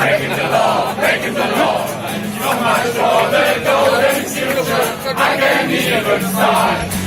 breaking the law, breaking the law. So much for the golden future, I can't even start.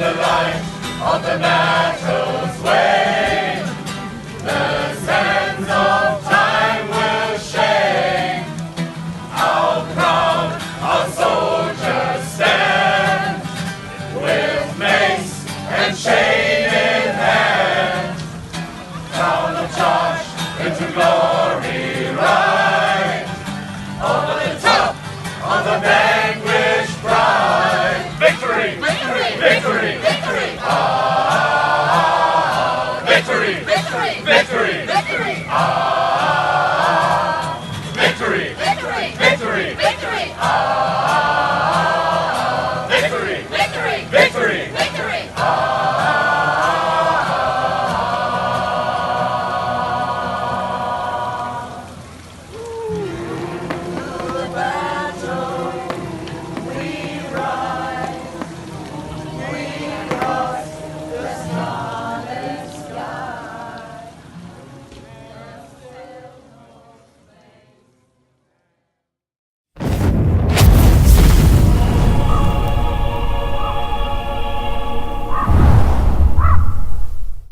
the light of the battle's way. The sands of time will shake. How proud our soldiers stand, with mace and chain in hand. Down the charge into glory ride, over the top of the vanquished pride. Victory! Victory! Victory! Victory! Ah! Victory! Victory! Victory! Victory! Ah! Victory! Victory! Victory! Victory! Ah!